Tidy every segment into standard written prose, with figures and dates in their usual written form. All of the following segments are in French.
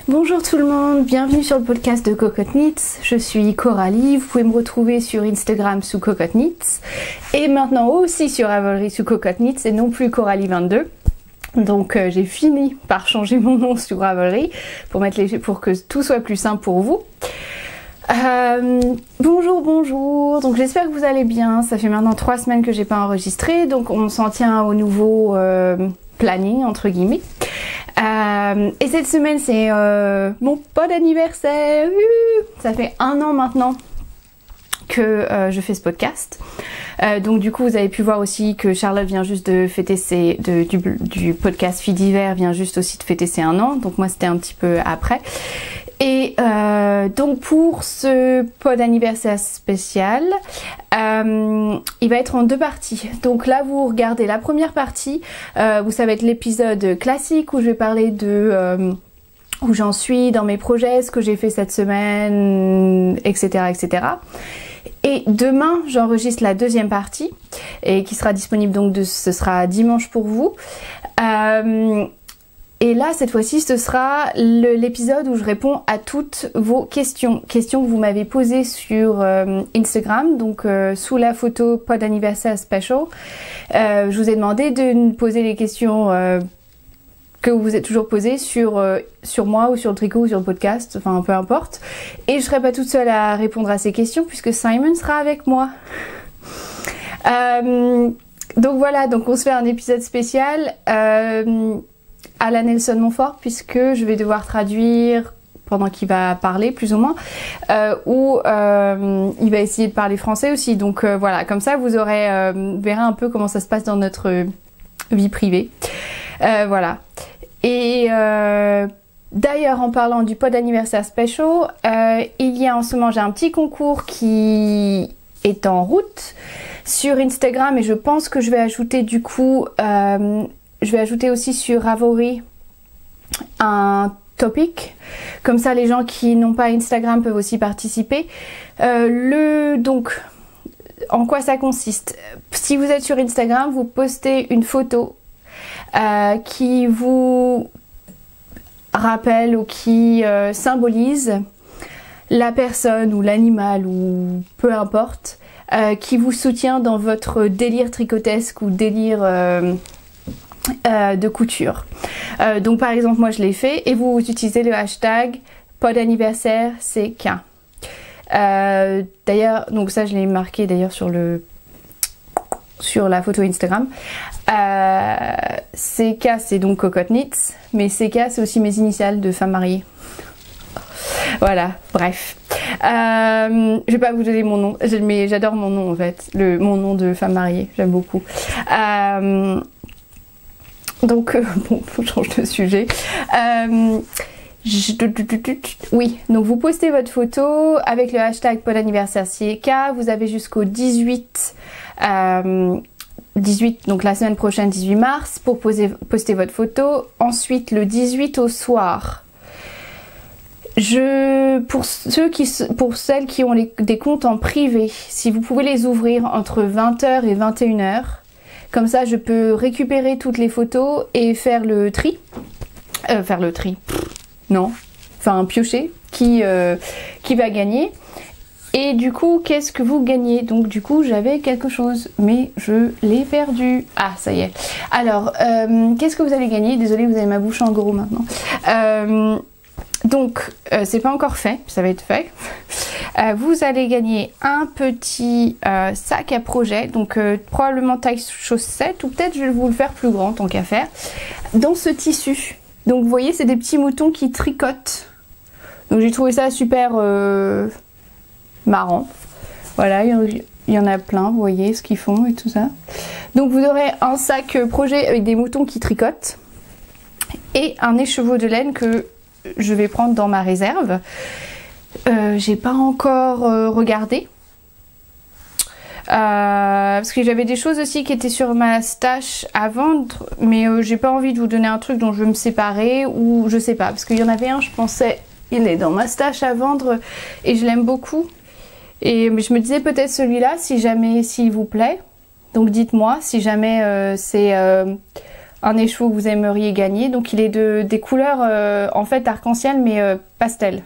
Bonjour tout le monde, bienvenue sur le podcast de Cocotte Knits. Je suis Coralie, vous pouvez me retrouver sur Instagram sous Cocotte Knits et maintenant aussi sur Ravelry sous Cocotte Knits et non plus Coralie22. Donc j'ai fini par changer mon nom sur Ravelry pour que tout soit plus simple pour vous. Bonjour, donc j'espère que vous allez bien. Ça fait maintenant 3 semaines que j'ai pas enregistré, donc on s'en tient au nouveau planning entre guillemets. Et cette semaine c'est mon pot d'anniversaire. Ça fait 1 an maintenant que je fais ce podcast. Donc du coup vous avez pu voir aussi que Charlotte vient juste de fêter du podcast Filles d'hiver vient juste aussi de fêter ses 1 an. Donc moi c'était un petit peu après. Et donc pour ce pot d'anniversaire spécial, il va être en 2 parties. Donc là vous regardez la première partie, ça va être l'épisode classique où je vais parler de où j'en suis dans mes projets, ce que j'ai fait cette semaine, etc. etc. Et demain j'enregistre la 2e partie et qui sera disponible donc ce sera dimanche pour vous. Et là, cette fois-ci, ce sera l'épisode où je réponds à toutes vos questions. Questions que vous m'avez posées sur Instagram, donc sous la photo Pod Anniversaire Special. Je vous ai demandé de me poser les questions que vous êtes toujours posées sur moi ou sur le tricot ou sur le podcast, enfin peu importe. Et je serai pas toute seule à répondre à ces questions puisque Simon sera avec moi. Donc voilà, donc on se fait un épisode spécial. À la Nelson Montfort puisque je vais devoir traduire pendant qu'il va parler plus ou moins ou il va essayer de parler français aussi, donc voilà, comme ça vous verrez un peu comment ça se passe dans notre vie privée, voilà. Et d'ailleurs en parlant du pod anniversaire special, il y a en ce moment j'ai un petit concours qui est en route sur Instagram et je pense que je vais ajouter du coup je vais ajouter aussi sur Ravelry un topic, comme ça les gens qui n'ont pas Instagram peuvent aussi participer. Donc, en quoi ça consiste? Si vous êtes sur Instagram, vous postez une photo qui vous rappelle ou qui symbolise la personne ou l'animal ou peu importe qui vous soutient dans votre délire tricotesque ou délire de couture. Donc par exemple moi je l'ai fait et vous utilisez le hashtag podanniversaire CK. D'ailleurs donc ça je l'ai marqué d'ailleurs sur la photo Instagram. CK c'est donc Cocotte Knits, mais CK c'est aussi mes initiales de femme mariée. Voilà, bref. Je vais pas vous donner mon nom, mais j'adore mon nom en fait, mon nom de femme mariée, j'aime beaucoup. Donc, bon, faut changer de sujet. Oui, donc vous postez votre photo avec le hashtag podanniversaire CK. Vous avez jusqu'au 18, donc la semaine prochaine, 18 mars, pour poster votre photo. Ensuite, le 18 au soir. Pour celles qui ont des comptes en privé, si vous pouvez les ouvrir entre 20h et 21h, comme ça je peux récupérer toutes les photos et faire le tri. Non. Enfin piocher qui va gagner. Et du coup qu'est-ce que vous gagnez? Donc du coup j'avais quelque chose mais je l'ai perdu. Ah ça y est. Alors qu'est-ce que vous allez gagner? Désolée, vous avez ma bouche en gros maintenant. Donc c'est pas encore fait, ça va être fait. Vous allez gagner un petit sac à projet, donc probablement taille chaussette ou peut-être je vais vous le faire plus grand tant qu'à faire, dans ce tissu. Donc vous voyez c'est des petits moutons qui tricotent. Donc j'ai trouvé ça super marrant. Voilà, il y en a plein, vous voyez ce qu'ils font et tout ça. Donc vous aurez un sac projet avec des moutons qui tricotent et un écheveau de laine que je vais prendre dans ma réserve. J'ai pas encore regardé parce que j'avais des choses aussi qui étaient sur ma stash à vendre, mais j'ai pas envie de vous donner un truc dont je veux me séparer ou je sais pas, parce qu'il y en avait un, je pensais il est dans ma stash à vendre et je l'aime beaucoup et je me disais peut-être celui-là si jamais s'il vous plaît, donc dites-moi si jamais c'est un écheveau que vous aimeriez gagner. Donc il est des couleurs en fait arc-en-ciel mais pastel.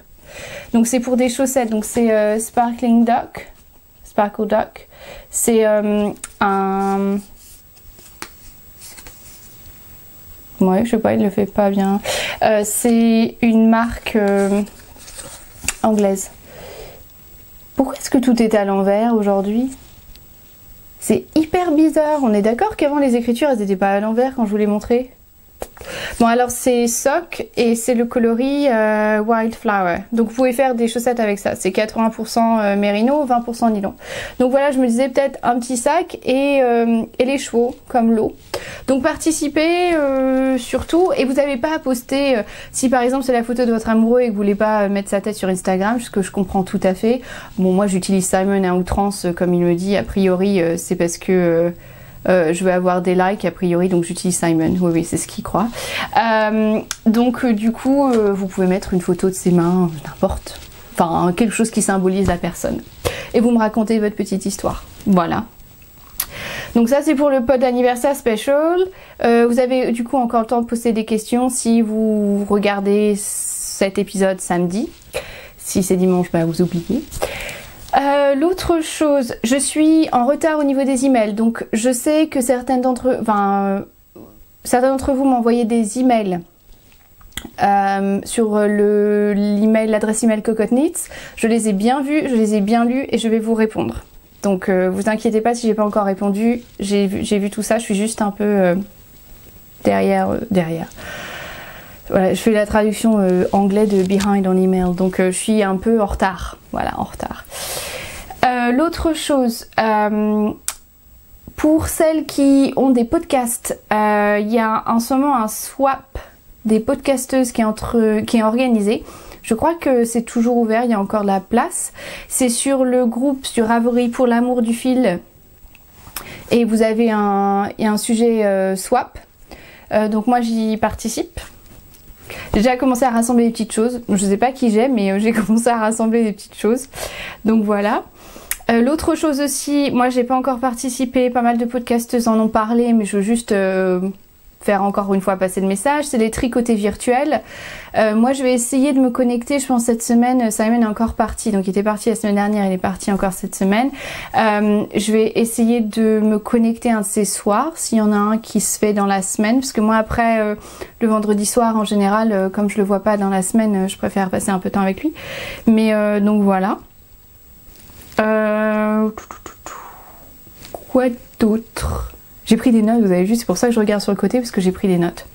Donc c'est pour des chaussettes. Donc c'est Sparkle Duck. C'est un... Ouais, je sais pas, il le fait pas bien. C'est une marque anglaise. Pourquoi est-ce que tout est à l'envers aujourd'hui? C'est hyper bizarre. On est d'accord qu'avant les écritures elles n'étaient pas à l'envers quand je vous les montrais? Bon alors c'est Sock et c'est le coloris Wildflower. Donc vous pouvez faire des chaussettes avec ça. C'est 80% mérino, 20% nylon. Donc voilà, je me disais peut-être un petit sac et les chevaux comme l'eau. Donc participez surtout, et vous n'avez pas à poster si par exemple c'est la photo de votre amoureux et que vous voulez pas mettre sa tête sur Instagram, ce que je comprends tout à fait. Bon moi j'utilise Simon à outrance comme il me dit, a priori c'est parce que... je vais avoir des likes a priori, donc j'utilise Simon. Oui, c'est ce qu'il croit. Donc du coup, vous pouvez mettre une photo de ses mains, n'importe. Enfin, quelque chose qui symbolise la personne. Et vous me racontez votre petite histoire. Voilà. Donc ça, c'est pour le pod d'anniversaire special. Vous avez du coup encore le temps de poster des questions si vous regardez cet épisode samedi. Si c'est dimanche, bah vous oubliez. L'autre chose, je suis en retard au niveau des emails, donc je sais que certains d'entre vous m'ont envoyé des emails sur l'adresse email Cocotte Knits. Je les ai bien vus, je les ai bien lus et je vais vous répondre. Donc vous inquiétez pas si j'ai pas encore répondu, j'ai vu tout ça, je suis juste un peu derrière. Voilà, je fais la traduction anglais de behind on email, donc je suis un peu en retard. Voilà, en retard. L'autre chose, pour celles qui ont des podcasts, il y a en ce moment un swap des podcasteuses qui est organisé. Je crois que c'est toujours ouvert, il y a encore de la place. C'est sur le groupe sur Avery pour l'amour du fil. Et vous avez un sujet swap. Donc moi j'y participe. J'ai déjà commencé à rassembler des petites choses. Je sais pas qui j'ai, mais j'ai commencé à rassembler des petites choses. Donc voilà. L'autre chose aussi, moi j'ai pas encore participé, pas mal de podcasteuses en ont parlé, mais je veux juste faire encore une fois passer le message, c'est les tricotés virtuels. Moi je vais essayer de me connecter, je pense cette semaine, Simon est encore parti, donc il était parti la semaine dernière, il est parti encore cette semaine. Je vais essayer de me connecter un de ces soirs, s'il y en a un qui se fait dans la semaine, parce que moi après le vendredi soir en général, comme je le vois pas dans la semaine, je préfère passer un peu de temps avec lui. Mais donc voilà. Quoi d'autre? J'ai pris des notes, vous avez vu, c'est pour ça que je regarde sur le côté, parce que j'ai pris des notes.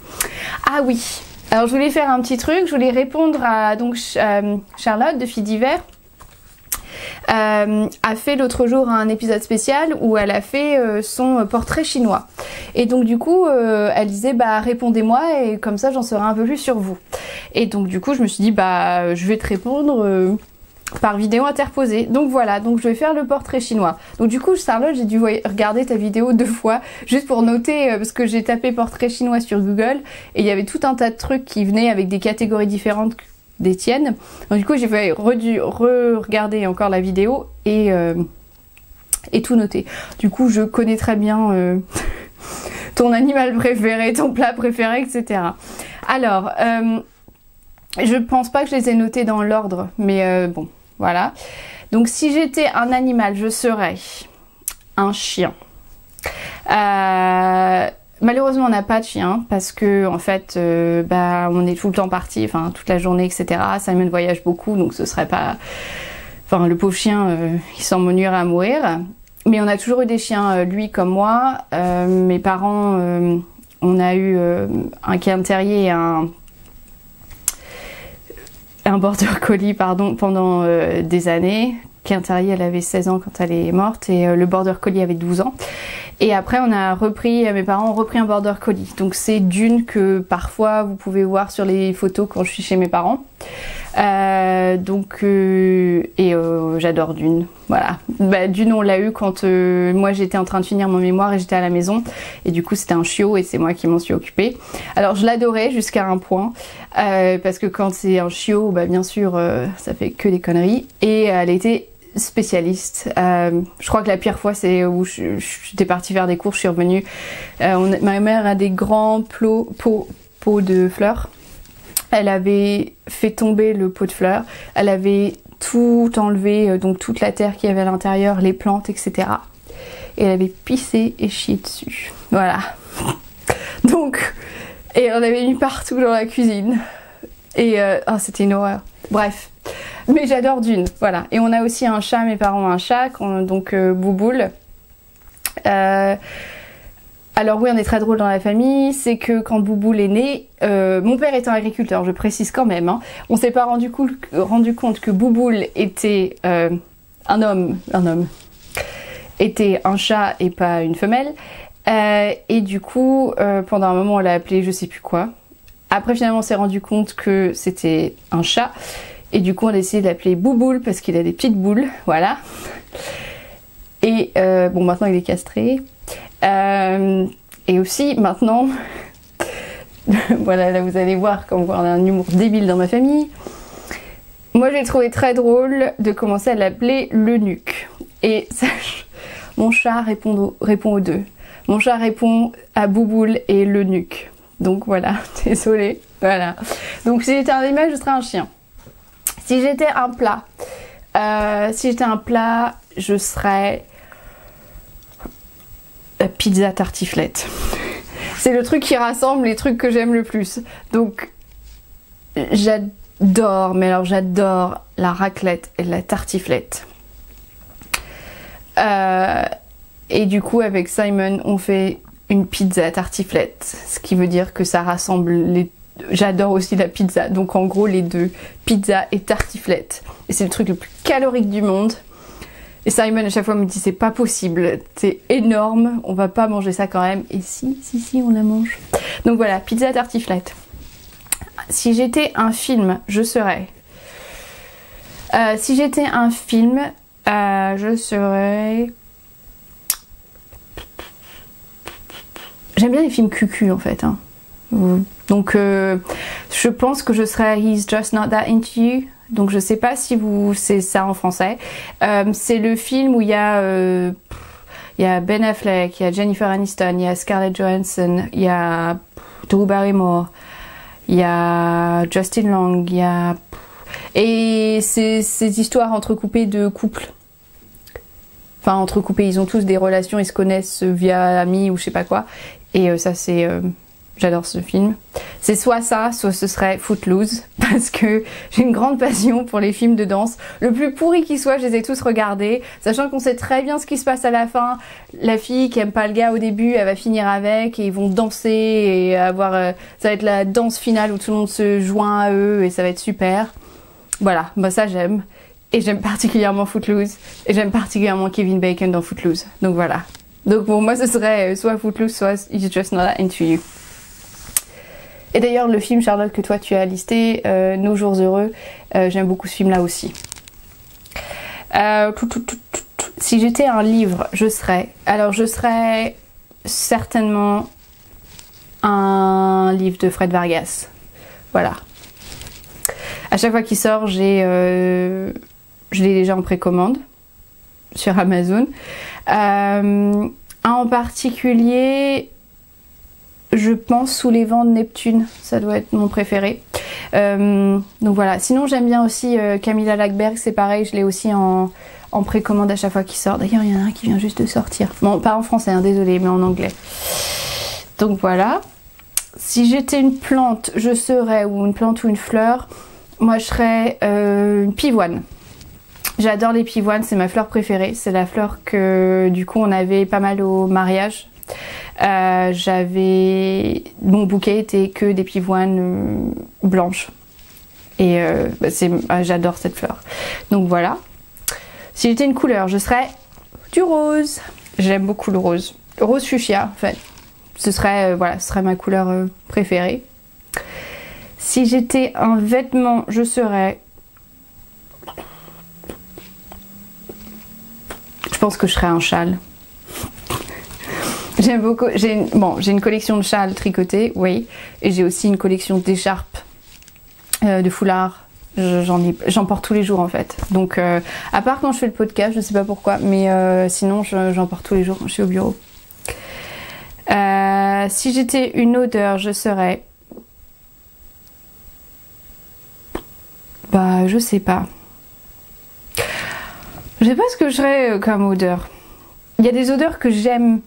Ah oui, alors je voulais faire un petit truc, je voulais répondre à donc Charlotte de Filles d'hiver. A fait l'autre jour un épisode spécial où elle a fait son portrait chinois. Et donc du coup, elle disait bah répondez-moi et comme ça j'en saurai un peu plus sur vous. Et donc du coup je me suis dit bah je vais te répondre par vidéo interposée. Donc voilà, donc je vais faire le portrait chinois. Donc du coup Charlotte, j'ai dû regarder ta vidéo 2 fois juste pour noter parce que j'ai tapé portrait chinois sur Google et il y avait tout un tas de trucs qui venaient avec des catégories différentes des tiennes. Donc du coup j'ai fait re-regarder encore la vidéo et tout noter. Du coup je connais très bien ton animal préféré, ton plat préféré, etc. Alors je pense pas que je les ai notés dans l'ordre, mais bon, voilà. Donc si j'étais un animal, je serais un chien. Malheureusement, on n'a pas de chien parce que en fait, bah, on est tout le temps parti, enfin toute la journée, etc. Simon voyage beaucoup, donc ce serait pas, enfin le pauvre chien, il s'en m'ennuierait à mourir. Mais on a toujours eu des chiens, lui comme moi. Mes parents, on a eu un Cairn Terrier et un border collie pardon pendant des années. Cairn Terrier, elle avait 16 ans quand elle est morte et le border collie avait 12 ans. Et après on a repris, mes parents ont repris un border collie. Donc c'est Dune que parfois vous pouvez voir sur les photos quand je suis chez mes parents. J'adore Dune, voilà. Bah, Dune on l'a eu quand moi j'étais en train de finir mon mémoire et j'étais à la maison et du coup c'était un chiot et c'est moi qui m'en suis occupée. Alors je l'adorais jusqu'à un point parce que quand c'est un chiot, bah bien sûr ça fait que des conneries et elle était spécialiste. Je crois que la pire fois, c'est où j'étais partie faire des courses, je suis revenue. Ma mère a des grands pots de fleurs. Elle avait fait tomber le pot de fleurs. Elle avait tout enlevé, donc toute la terre qu'il y avait à l'intérieur, les plantes, etc. Et elle avait pissé et chié dessus. Voilà. Donc, et on avait mis partout dans la cuisine. Et oh, c'était une horreur. Bref. Mais j'adore Dune, voilà. Et on a aussi un chat, mes parents ont un chat, donc Bouboule. Alors oui, on est très drôle dans la famille, c'est que quand Bouboule est né, mon père étant agriculteur, je précise quand même, hein, on s'est pas rendu compte que Bouboule était un homme, était un chat et pas une femelle. Et du coup, pendant un moment, on l'a appelé je sais plus quoi. Après, finalement, on s'est rendu compte que c'était un chat. Et du coup, on a décidé de l'appeler Bouboule parce qu'il a des petites boules, voilà. Et bon, maintenant, il est castré. Et aussi, maintenant, voilà, là, vous allez voir comme on a un humour débile dans ma famille. Moi, j'ai trouvé très drôle de commencer à l'appeler l'eunuque. Et ça, mon chat répond aux deux. Mon chat répond à Bouboule et l'eunuque. Donc voilà, désolée. Voilà. Donc si j'étais un animal, je serais un chien. Si j'étais un plat, je serais la pizza tartiflette. C'est le truc qui rassemble les trucs que j'aime le plus. Donc j'adore, mais alors j'adore la raclette et la tartiflette. Et du coup avec Simon on fait une pizza tartiflette, ce qui veut dire que ça rassemble les... J'adore aussi la pizza, donc en gros les deux, pizza et tartiflette. Et c'est le truc le plus calorique du monde. Et Simon à chaque fois me dit c'est pas possible, c'est énorme, on va pas manger ça quand même. Et si, on la mange. Donc voilà, pizza tartiflette. Si j'étais un film, je serais... si j'étais un film, je serais... J'aime bien les films cucu en fait. Hein. Donc je pense que je serais He's Just Not That Into You. Donc je sais pas si c'est ça en français. C'est le film où il y a Ben Affleck, il y a Jennifer Aniston, il y a Scarlett Johansson, il y a Drew Barrymore, il y a Justin Long, il y a... Et c'est ces histoires entrecoupées de couples. Enfin entrecoupés, ils ont tous des relations, ils se connaissent via amis ou je sais pas quoi. Et ça c'est... j'adore ce film. C'est soit ça, soit ce serait Footloose. Parce que j'ai une grande passion pour les films de danse. Le plus pourri qu'ils soient, je les ai tous regardés. Sachant qu'on sait très bien ce qui se passe à la fin. La fille qui aime pas le gars au début, elle va finir avec. Et ils vont danser et avoir... ça va être la danse finale où tout le monde se joint à eux. Et ça va être super. Voilà, bah ça j'aime. Et j'aime particulièrement Footloose. Et j'aime particulièrement Kevin Bacon dans Footloose. Donc voilà. Donc pour moi ce serait soit Footloose, soit He's Just Not That Into You. Et d'ailleurs le film Charlotte que toi tu as listé, Nos Jours Heureux, j'aime beaucoup ce film là aussi. Si j'étais un livre, je serais certainement un livre de Fred Vargas. Voilà. À chaque fois qu'il sort, je l'ai déjà en précommande sur Amazon. En particulier, je pense Sous les vents de Neptune, ça doit être mon préféré. Donc voilà, sinon j'aime bien aussi Camilla Lackberg, c'est pareil, je l'ai aussi en précommande à chaque fois qu'il sort. D'ailleurs il y en a un qui vient juste de sortir, bon pas en français, hein, désolé, mais en anglais. Donc voilà. Si j'étais une plante, je serais, ou une plante ou une fleur, moi je serais une pivoine. J'adore les pivoines, c'est ma fleur préférée. C'est la fleur que du coup on avait pas mal au mariage. Mon bouquet était que des pivoines blanches. Et j'adore cette fleur. Donc voilà. Si j'étais une couleur, je serais du rose. J'aime beaucoup le rose. Rose fuchsia en fait. Ce serait ma couleur préférée. Si j'étais un vêtement, je serais... Je pense que je serais un châle. J'aime beaucoup. J'ai une collection de châles tricotés, oui. Et j'ai aussi une collection d'écharpes, de foulards j'en porte tous les jours en fait. Donc à part quand je fais le podcast, je sais pas pourquoi, mais sinon j'en porte tous les jours quand je suis au bureau. Si j'étais une odeur, je serais... Bah je sais pas. Je sais pas ce que je serais comme odeur. Il y a des odeurs que j'aime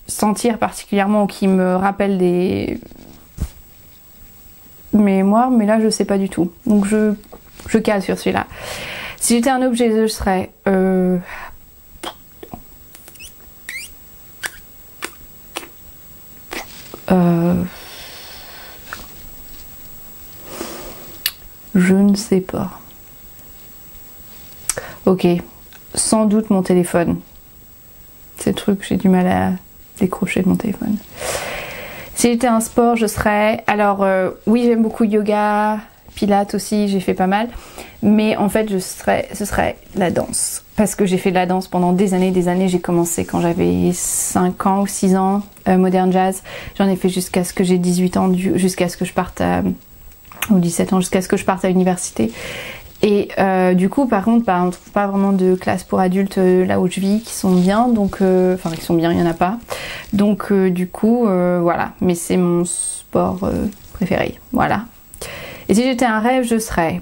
sentir particulièrement ou qui me rappellent des mémoires, mais là je sais pas du tout. Donc je cale sur celui-là. Si j'étais un objet, je serais je ne sais pas. Ok, sans doute mon téléphone. C'est le truc, j'ai du mal à décrocher de mon téléphone. Si j'étais un sport, je serais... Alors oui, j'aime beaucoup yoga, pilates aussi, j'ai fait pas mal. Mais en fait, ce serait la danse. Parce que j'ai fait de la danse pendant des années. J'ai commencé quand j'avais 5 ans ou 6 ans, modern jazz. J'en ai fait jusqu'à ce que j'ai 18 ans, jusqu'à ce que je parte ou 17 ans, jusqu'à ce que je parte à l'université. Et du coup, par contre, bah, on trouve pas vraiment de classes pour adultes là où je vis qui sont bien, donc enfin qui sont bien, il y en a pas. Donc du coup, voilà. Mais c'est mon sport préféré, voilà. Et si j'étais un rêve, je serais...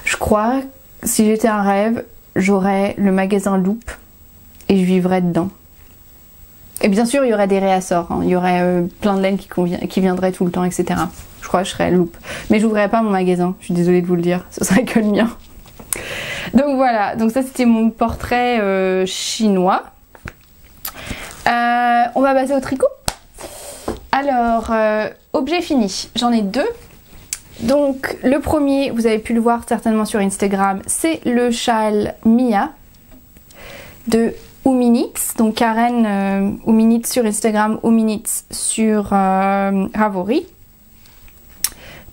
Je crois, si j'étais un rêve, j'aurais le magasin Loop et je vivrais dedans. Et bien sûr, il y aurait des réassorts, hein. Il y aurait plein de laine qui viendraient tout le temps, etc. Je crois que je serais Loop. Mais j'ouvrirais pas mon magasin, je suis désolée de vous le dire, ce serait que le mien. Donc voilà, donc ça c'était mon portrait chinois. On va passer au tricot. Alors, objet fini, j'en ai 2. Donc le premier, vous avez pu le voir certainement sur Instagram, c'est le châle Mia de Ouminitz, donc Karen Ouminitz sur Instagram, Ouminitz sur Ravelry.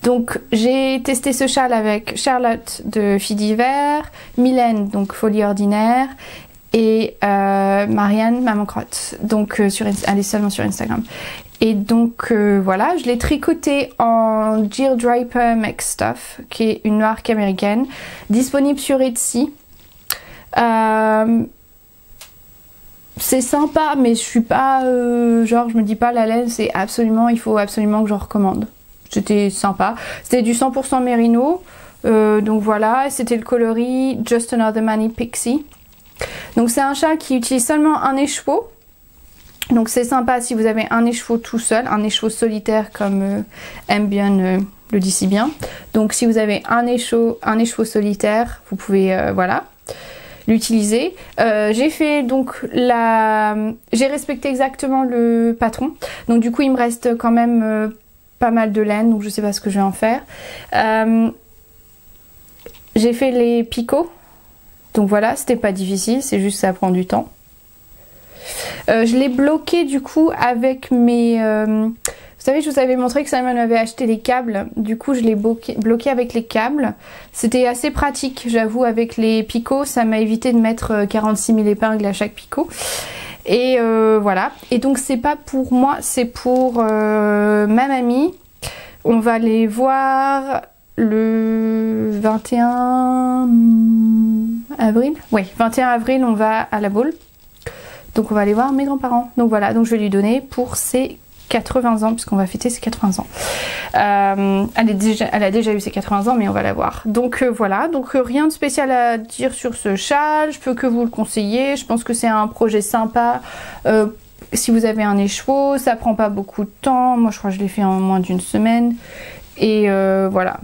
Donc j'ai testé ce châle avec Charlotte de Filles d'hiver, Mylène donc Folie ordinaire et Marianne Maman Crotte, donc elle est seulement sur Instagram. Et donc voilà, je l'ai tricoté en Jill Draper Make Stuff, qui est une marque américaine, disponible sur Etsy. C'est sympa, mais je suis pas genre je me dis pas la laine c'est absolument, il faut absolument que j'en recommande. C'était sympa, c'était du 100% mérino, donc voilà, c'était le coloris Just Another Mani Pixie. Donc c'est un châle qui utilise seulement un écheveau. Donc c'est sympa si vous avez un écheveau tout seul, un écheveau solitaire comme Ambien le dit si bien. Donc si vous avez un écheveau solitaire, vous pouvez voilà l'utiliser. J'ai fait donc j'ai respecté exactement le patron. Donc du coup il me reste quand même pas mal de laine, donc je sais pas ce que je vais en faire. J'ai fait les picots. Donc voilà, c'était pas difficile, c'est juste que ça prend du temps. Je l'ai bloqué du coup avec mes... vous savez, je vous avais montré que Simon avait acheté les câbles. Du coup, je l'ai bloqué avec les câbles. C'était assez pratique, j'avoue, avec les picots. Ça m'a évité de mettre 46 000 épingles à chaque picot. Et voilà. Et donc, c'est pas pour moi, c'est pour ma mamie. On va les voir le 21 avril. Oui, 21 avril, on va à la Baule. Donc on va aller voir mes grands-parents. Donc voilà, donc je vais lui donner pour ses 80 ans, puisqu'on va fêter ses 80 ans. Elle a déjà eu ses 80 ans, mais on va la voir. Donc voilà, donc rien de spécial à dire sur ce châle. Je peux que vous le conseiller. Je pense que c'est un projet sympa. Si vous avez un écheveau, ça prend pas beaucoup de temps. Moi je crois que je l'ai fait en moins d'une semaine. Et voilà.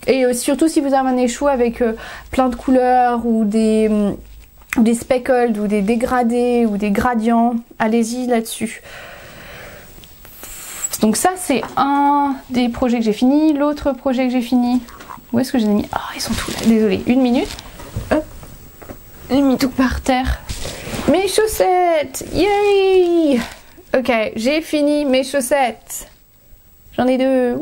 Et surtout si vous avez un écheveau avec plein de couleurs ou des speckled ou des dégradés ou des gradients, allez-y là-dessus. Donc ça c'est un des projets que j'ai fini. L'autre projet que j'ai fini, où est-ce que j'ai mis? Oh, ils sont tous là, désolée, une minute. Hop. J'ai mis tout par terre. Mes chaussettes, yay! Ok, j'ai fini mes chaussettes. J'en ai 2.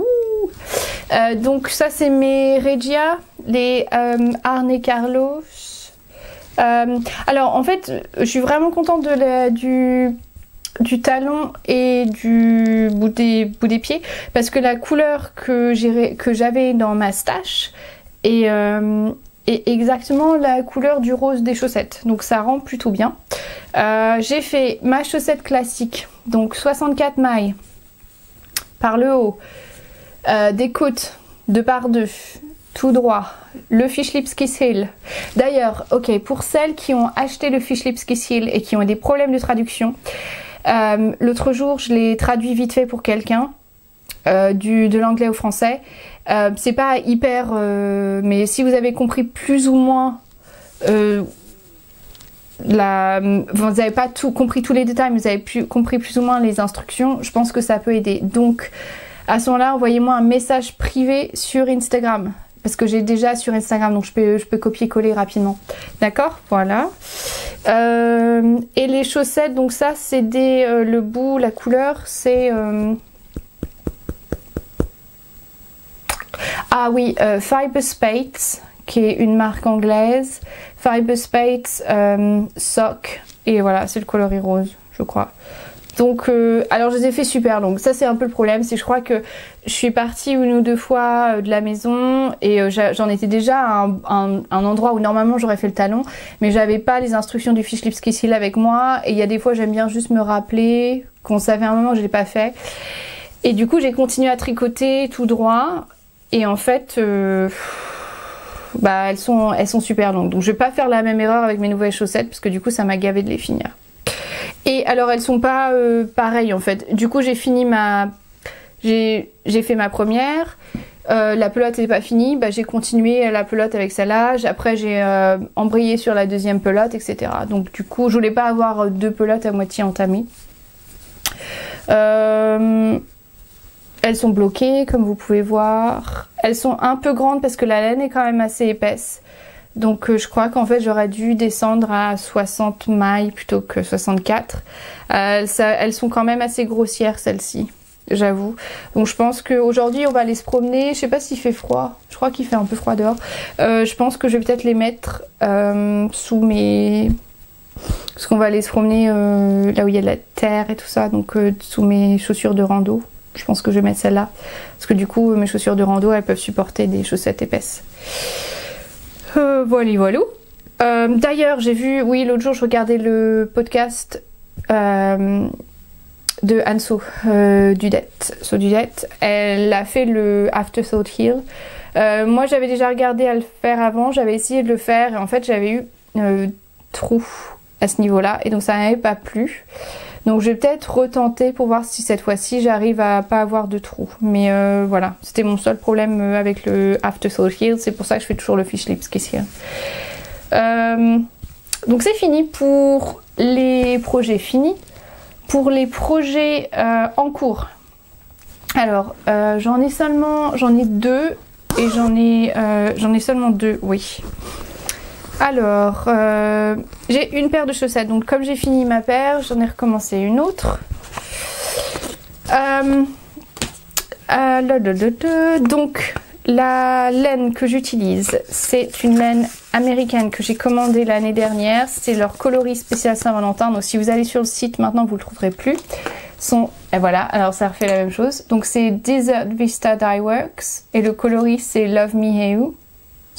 Donc ça c'est mes Regia, les Arne Carlos. Alors en fait je suis vraiment contente du talon et du bout des pieds, parce que la couleur que j'avais dans ma stache est exactement la couleur du rose des chaussettes, donc ça rend plutôt bien. J'ai fait ma chaussette classique, donc 64 mailles par le haut, des côtes 2 par 2, tout droit, le Fish Lips Kiss Heel. D'ailleurs, ok, pour celles qui ont acheté le Fish Lips Kiss Heel et qui ont des problèmes de traduction, l'autre jour je l'ai traduit vite fait pour quelqu'un, de l'anglais au français. C'est pas hyper, mais si vous avez compris plus ou moins, vous n'avez pas tout compris tous les détails, mais vous avez compris plus ou moins les instructions, je pense que ça peut aider. Donc à ce moment-là, envoyez-moi un message privé sur Instagram. Parce que j'ai déjà sur Instagram, donc je peux copier-coller rapidement. D'accord? Voilà. Et les chaussettes, donc ça c'est le bout, la couleur, c'est... Ah oui, Fiber Spates, qui est une marque anglaise. Fiber Spates Sock. Et voilà, c'est le coloris rose, je crois. Donc, alors je les ai fait super longues. Ça c'est un peu le problème, c'est que je crois que je suis partie 1 ou 2 fois de la maison et j'en étais déjà à un endroit où normalement j'aurais fait le talon, mais j'avais pas les instructions du Fish Lips Kiss Heel avec moi. Et il y a des fois j'aime bien juste me rappeler qu'on savait un moment que je l'ai pas fait. Et du coup j'ai continué à tricoter tout droit. Et en fait, elles sont super longues. Donc je vais pas faire la même erreur avec mes nouvelles chaussettes parce que du coup ça m'a gavé de les finir. Et alors elles sont pas pareilles en fait. Du coup j'ai fini j'ai fait ma première. La pelote n'est pas finie. J'ai continué la pelote avec celle-là. Après j'ai embrayé sur la deuxième pelote, etc. Donc du coup je voulais pas avoir 2 pelotes à moitié entamées. Elles sont bloquées comme vous pouvez voir. Elles sont un peu grandes parce que la laine est quand même assez épaisse. Donc je crois qu'en fait j'aurais dû descendre à 60 mailles plutôt que 64. Elles sont quand même assez grossières celles-ci, j'avoue. Donc je pense qu'aujourd'hui on va aller se promener. Je sais pas s'il fait froid. Je crois qu'il fait un peu froid dehors. Je pense que je vais peut-être les mettre sous mes... Parce qu'on va aller se promener là où il y a de la terre et tout ça. Donc sous mes chaussures de rando. Je pense que je vais mettre celle-là. Parce que du coup, mes chaussures de rando, elles peuvent supporter des chaussettes épaisses. Voilà. D'ailleurs, j'ai vu... Oui, l'autre jour, je regardais le podcast de Anso Dudette. So Dudette. Elle a fait le Afterthought Heel. Moi, j'avais déjà regardé à le faire avant. J'avais essayé de le faire. Et en fait, j'avais eu trou à ce niveau-là. Et donc, ça n'avait pas plu. Donc je vais peut-être retenter pour voir si cette fois-ci j'arrive à pas avoir de trous. Mais voilà, c'était mon seul problème avec le Afterthought Heel. C'est pour ça que je fais toujours le Fish Lips Kiss Heel. Donc c'est fini pour les projets finis. Pour les projets en cours. Alors j'en ai 2 et j'en ai seulement 2, oui. Alors, j'ai une paire de chaussettes, donc comme j'ai fini ma paire, j'en ai recommencé une autre. Donc, la laine que j'utilise, c'est une laine américaine que j'ai commandée l'année dernière. C'est leur coloris spécial Saint-Valentin, donc si vous allez sur le site, maintenant vous ne le trouverez plus. Et voilà, alors ça refait la même chose. Donc c'est Desert Vista Dye Works, et le coloris c'est Love Me Hey You.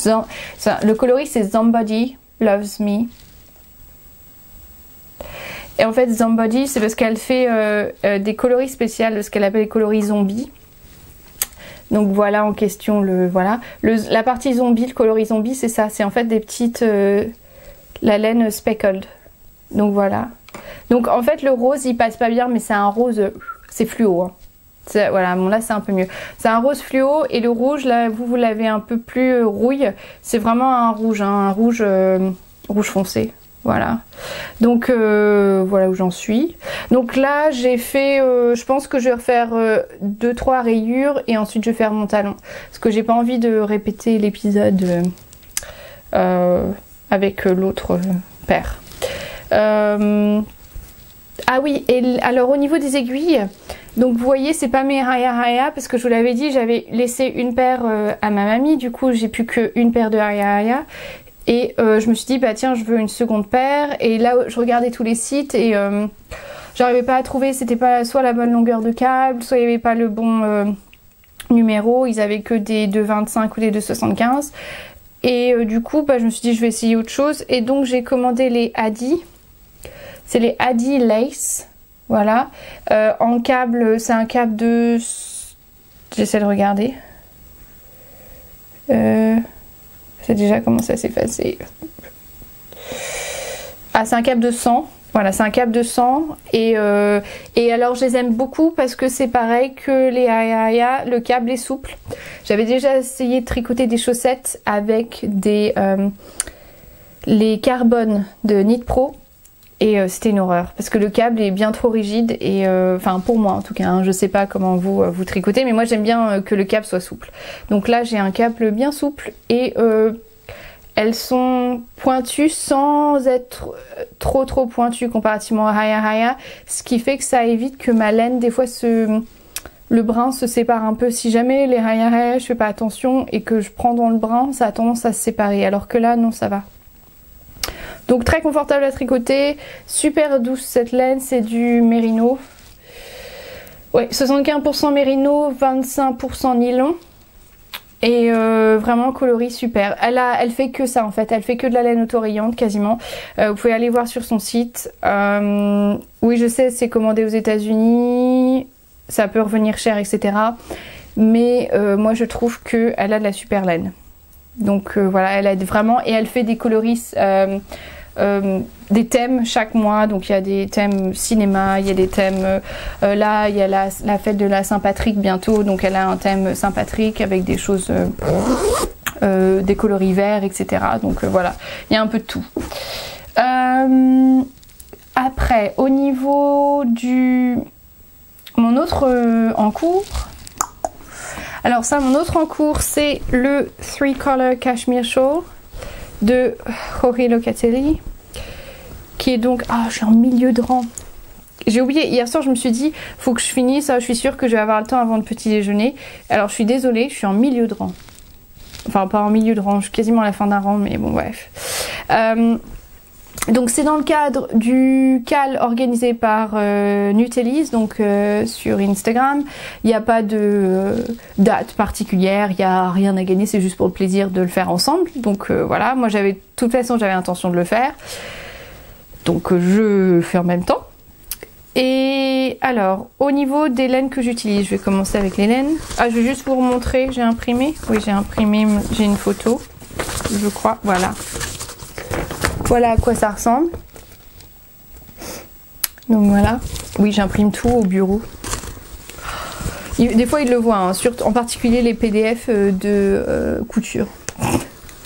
Le coloris c'est Somebody Loves Me. Et en fait Somebody c'est parce qu'elle fait des coloris spéciales de ce qu'elle appelle les coloris zombies. Donc voilà en question la partie zombie, le coloris zombie c'est ça, c'est en fait des petites la laine speckled. Donc voilà. Donc en fait le rose il passe pas bien, mais c'est un rose, c'est fluo hein. Voilà, bon là c'est un peu mieux. C'est un rose fluo, et le rouge là vous l'avez un peu plus rouille. C'est vraiment un rouge, hein, un rouge foncé. Voilà. Donc voilà où j'en suis. Donc là j'ai fait, je pense que je vais refaire 2-3 rayures et ensuite je vais faire mon talon. Parce que j'ai pas envie de répéter l'épisode avec l'autre paire. Ah oui, et alors au niveau des aiguilles, donc vous voyez c'est pas mes Haya parce que je vous l'avais dit, j'avais laissé une paire à ma mamie, du coup j'ai plus qu'une paire de Haya. Et je me suis dit bah tiens je veux une seconde paire, et là je regardais tous les sites et j'arrivais pas à trouver, c'était pas soit la bonne longueur de câble, soit il y avait pas le bon numéro, ils avaient que des 2,25 ou des 2,75. Et du coup, bah, je me suis dit je vais essayer autre chose. Et donc j'ai commandé les Addi. C'est les Addi Lace. Voilà. En câble, c'est un câble de... J'essaie de regarder. C'est déjà commencé à s'effacer. Ah, c'est un câble de 100. Voilà, c'est un câble de 100. Et alors, je les aime beaucoup parce que c'est pareil que les Haya. Le câble est souple. J'avais déjà essayé de tricoter des chaussettes avec les carbones de Knit Pro. Et c'était une horreur parce que le câble est bien trop rigide et enfin pour moi en tout cas, hein, je sais pas comment vous tricotez, mais moi j'aime bien que le câble soit souple. Donc là j'ai un câble bien souple et elles sont pointues sans être trop pointues comparativement à Haya, ce qui fait que ça évite que ma laine des fois le brin se sépare un peu. Si jamais les Haya je fais pas attention et que je prends dans le brin, ça a tendance à se séparer, alors que là non, ça va. Donc très confortable à tricoter, super douce cette laine, c'est du mérino. Ouais, 75% mérino, 25% nylon. Et vraiment coloris super. Elle fait que ça en fait, elle fait que de la laine autorayante quasiment. Vous pouvez aller voir sur son site. Oui je sais, c'est commandé aux États-Unis, ça peut revenir cher etc. Mais moi je trouve qu'elle a de la super laine. Donc voilà, elle aide vraiment et elle fait des coloris... des thèmes chaque mois, donc il y a des thèmes cinéma, il y a des thèmes là il y a la fête de la Saint-Patrick bientôt, donc elle a un thème Saint-Patrick avec des choses des coloris verts etc. Donc voilà, il y a un peu de tout. Après au niveau du mon autre en cours, alors ça mon autre en cours c'est le 3 Color Cashmere Shawl de Jorge Locatelli, qui est donc... Ah, je suis en milieu de rang. J'ai oublié, hier soir je me suis dit, faut que je finisse, je suis sûre que je vais avoir le temps avant le petit déjeuner. Alors je suis désolée, je suis en milieu de rang. Enfin pas en milieu de rang, je suis quasiment à la fin d'un rang, mais bon bref. Donc c'est dans le cadre du cal organisé par Nutellis, donc sur Instagram. Il n'y a pas de date particulière, il n'y a rien à gagner, c'est juste pour le plaisir de le faire ensemble. Donc voilà, moi de toute façon j'avais intention de le faire. Donc je fais en même temps. Et alors, au niveau des laines que j'utilise, je vais commencer avec les laines. Ah, je vais juste vous remontrer, j'ai imprimé. Oui, j'ai imprimé, j'ai une photo, je crois, voilà. Voilà à quoi ça ressemble. Donc voilà. Oui, j'imprime tout au bureau. Des fois, ils le voient, hein, en particulier les PDF de couture.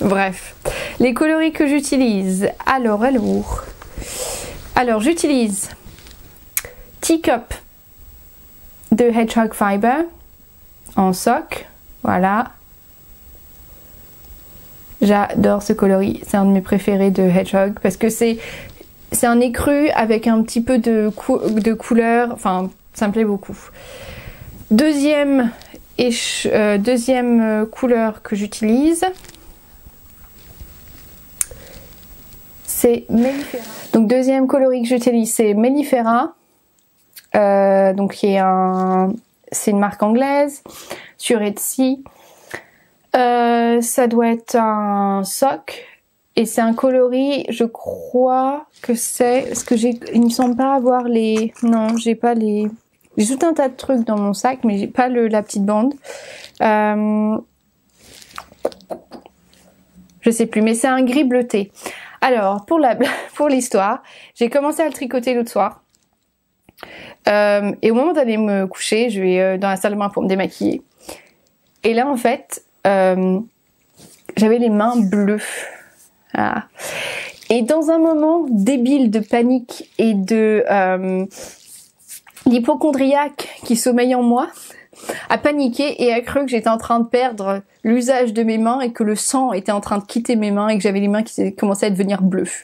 Bref. Les coloris que j'utilise. Alors, j'utilise Teacup de Hedgehog Fiber en sock. Voilà. J'adore ce coloris, c'est un de mes préférés de Hedgehog parce que c'est un écru avec un petit peu de couleur, enfin ça me plaît beaucoup. Deuxième couleur que j'utilise, c'est Mellifera. Donc deuxième coloris que j'utilise c'est Mellifera, donc c'est une marque anglaise sur Etsy. Ça doit être un sock et c'est un coloris, je crois que c'est, parce que il me semble pas avoir les, non j'ai pas les, j'ai tout un tas de trucs dans mon sac mais j'ai pas la petite bande, je sais plus, mais c'est un gris bleuté. Alors pour l'histoire, j'ai commencé à le tricoter l'autre soir et au moment d'aller me coucher, je vais dans la salle de bain pour me démaquiller et là en fait j'avais les mains bleues. Ah. Et dans un moment débile de panique et de l'hypochondriaque qui sommeille en moi a paniqué et a cru que j'étais en train de perdre l'usage de mes mains et que le sang était en train de quitter mes mains et que j'avais les mains qui commençaient à devenir bleues.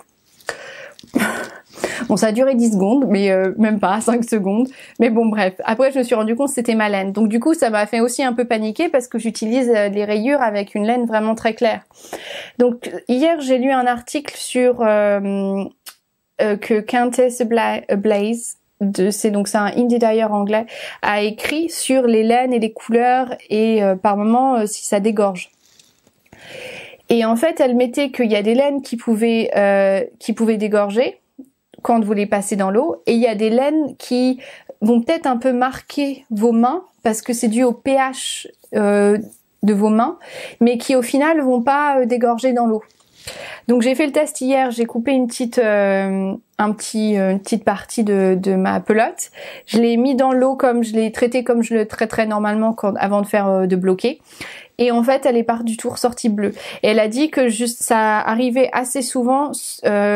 Bon, ça a duré 10 secondes, mais même pas 5 secondes. Mais bon, bref. Après, je me suis rendu compte que c'était ma laine. Donc du coup, ça m'a fait aussi un peu paniquer parce que j'utilise les rayures avec une laine vraiment très claire. Donc hier, j'ai lu un article sur que Countess Blaze c'est un indie dyer anglais, a écrit sur les laines et les couleurs et par moment si ça dégorge. Et en fait, elle mettait qu'il y a des laines qui pouvaient dégorger quand vous les passez dans l'eau, et il y a des laines qui vont peut-être un peu marquer vos mains parce que c'est dû au pH de vos mains, mais qui au final vont pas dégorger dans l'eau. Donc j'ai fait le test hier, j'ai coupé une petite partie de ma pelote, je l'ai mis dans l'eau comme je l'ai traité comme je le traiterais normalement avant de faire de bloquer, et en fait elle est pas du tout ressortie bleue. Et elle a dit que juste ça arrivait assez souvent,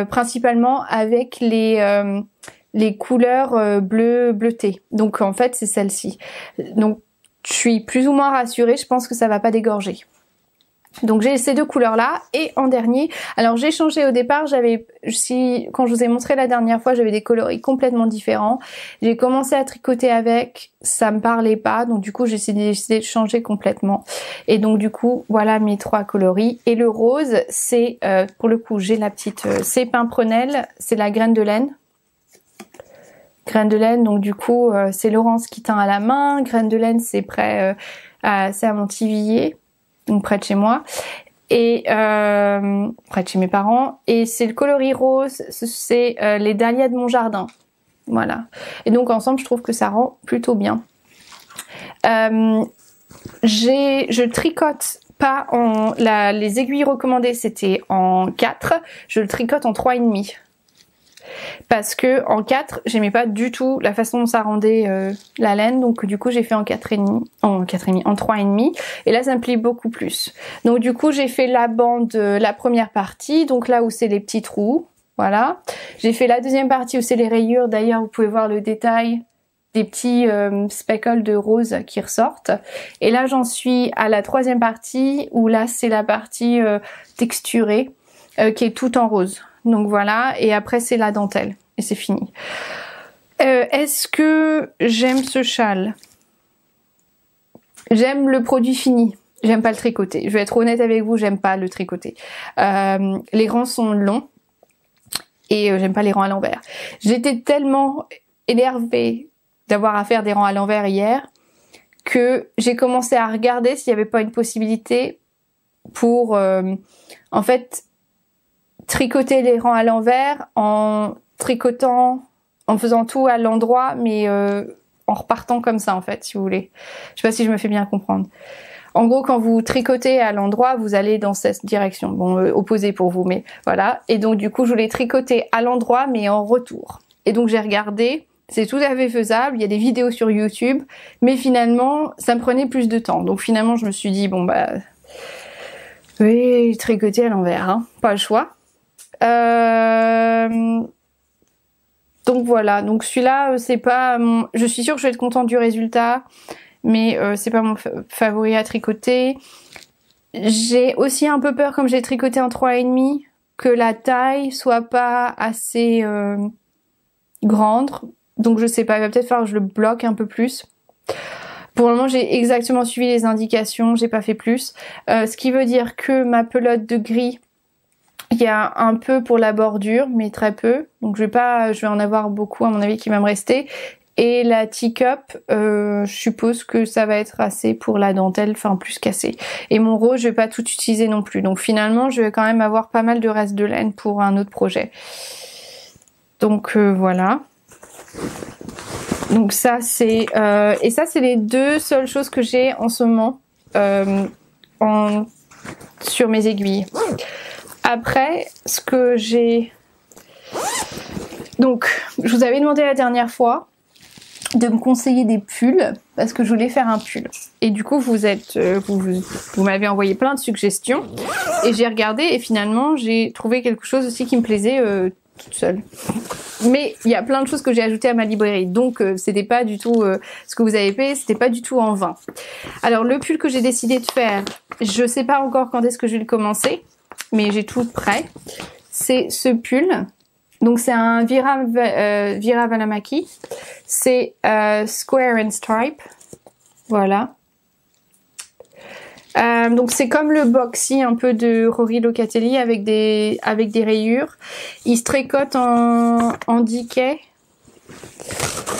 principalement avec les couleurs bleutées. Donc en fait c'est celle-ci. Donc je suis plus ou moins rassurée, je pense que ça va pas dégorger. Donc j'ai ces deux couleurs là, et en dernier, alors j'ai changé au départ, quand je vous ai montré la dernière fois, j'avais des coloris complètement différents. J'ai commencé à tricoter avec, ça me parlait pas, donc du coup j'ai décidé de changer complètement. Et donc du coup voilà mes 3 coloris. Et le rose, c'est pour le coup j'ai la petite, c'est Pimprenelle, c'est la graine de laine. Graine de laine, donc du coup c'est Laurence qui teint à la main. Graine de laine, c'est près, c'est à Montivilliers, donc près de chez moi, et près de chez mes parents. Et c'est le coloris rose, c'est les dahlias de mon jardin. Voilà. Et donc ensemble, je trouve que ça rend plutôt bien. Je tricote pas les aiguilles recommandées, c'était en 4. Je le tricote en 3,5. Parce que en 4, j'aimais pas du tout la façon dont ça rendait la laine, donc du coup j'ai fait en 4,5, en 3,5, et là ça me plie beaucoup plus. Donc du coup j'ai fait la bande, la première partie, donc là où c'est les petits trous, voilà. J'ai fait la deuxième partie où c'est les rayures, d'ailleurs vous pouvez voir le détail des petits speckles de rose qui ressortent. Et là j'en suis à la troisième partie, où là c'est la partie texturée, qui est toute en rose. Donc voilà, et après c'est la dentelle, et c'est fini. Est-ce que j'aime ce châle? J'aime le produit fini, j'aime pas le tricoter. Je vais être honnête avec vous, j'aime pas le tricoter. Les rangs sont longs, et j'aime pas les rangs à l'envers. J'étais tellement énervée d'avoir à faire des rangs à l'envers hier, que j'ai commencé à regarder s'il y avait pas une possibilité pour, en fait, tricoter les rangs à l'envers en tricotant, en faisant tout à l'endroit, mais en repartant comme ça en fait, si vous voulez. Je sais pas si je me fais bien comprendre. En gros, quand vous tricotez à l'endroit, vous allez dans cette direction. Bon, opposé pour vous, mais voilà. Et donc du coup, je voulais tricoter à l'endroit, mais en retour. Et donc j'ai regardé, c'est tout à fait faisable, il y a des vidéos sur YouTube, mais finalement, ça me prenait plus de temps. Donc finalement, je me suis dit, bon bah, oui, tricoter à l'envers, hein, pas le choix. Donc voilà, donc celui-là c'est pas je suis sûre que je vais être contente du résultat, mais c'est pas mon favori à tricoter. J'ai aussi un peu peur, comme j'ai tricoté en 3,5, que la taille soit pas assez grande, donc je sais pas, il va peut-être falloir que je le bloque un peu plus. Pour le moment, j'ai exactement suivi les indications, j'ai pas fait plus, ce qui veut dire que ma pelote de gris, il y a un peu pour la bordure, mais très peu. Donc je vais en avoir beaucoup à mon avis qui va me rester. Et la teacup, je suppose que ça va être assez pour la dentelle, enfin plus cassé. Et mon rose, je vais pas tout utiliser non plus. Donc finalement, je vais quand même avoir pas mal de reste de laine pour un autre projet. Donc voilà. Donc ça c'est et ça c'est les deux seules choses que j'ai en ce moment sur mes aiguilles. Après, ce que j'ai... Donc, je vous avais demandé la dernière fois de me conseiller des pulls, parce que je voulais faire un pull. Et du coup, vous m'avez envoyé plein de suggestions, et j'ai regardé, et finalement, j'ai trouvé quelque chose aussi qui me plaisait toute seule. Mais il y a plein de choses que j'ai ajoutées à ma librairie, donc c'était pas du tout... ce que vous avez payé, c'était pas du tout en vain. Alors, le pull que j'ai décidé de faire, je sais pas encore quand est-ce que je vais le commencer, mais j'ai tout prêt. C'est ce pull. Donc c'est un Vira Valamaki. C'est Square and Stripe. Voilà. Donc c'est comme le boxy un peu de Rory Locatelli avec des rayures. Il se tricote en decay.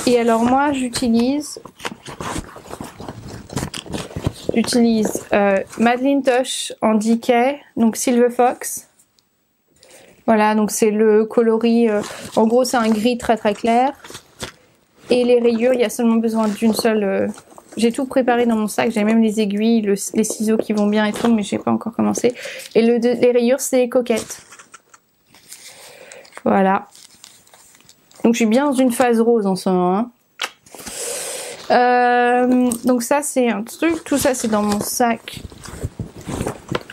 Et alors moi j'utilise Madeline Tosh en Decay, donc Silver Fox. Voilà, donc c'est le coloris, en gros c'est un gris très très clair. Et les rayures, il y a seulement besoin d'une seule... j'ai tout préparé dans mon sac, j'ai même les aiguilles, les ciseaux qui vont bien et tout, mais j'ai pas encore commencé. Et les rayures, c'est Coquette. Voilà. Donc je suis bien dans une phase rose en ce moment. Donc ça c'est un truc, tout ça c'est dans mon sac.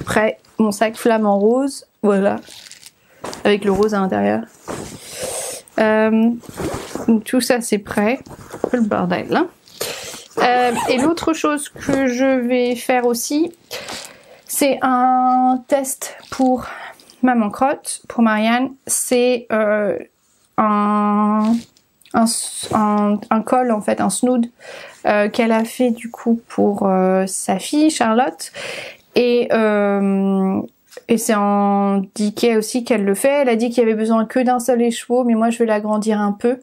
Prêt, mon sac flamant rose, voilà. Avec le rose à l'intérieur. Donc tout ça c'est prêt. Un peu le bordel là. Et l'autre chose que je vais faire aussi, c'est un test pour Maman Crotte, pour Marianne. C'est un col en fait, un snood qu'elle a fait du coup pour sa fille Charlotte. Et c'est en Decay aussi qu'elle le fait. Elle a dit qu'il y avait besoin que d'un seul écheveau, mais moi je vais l'agrandir un peu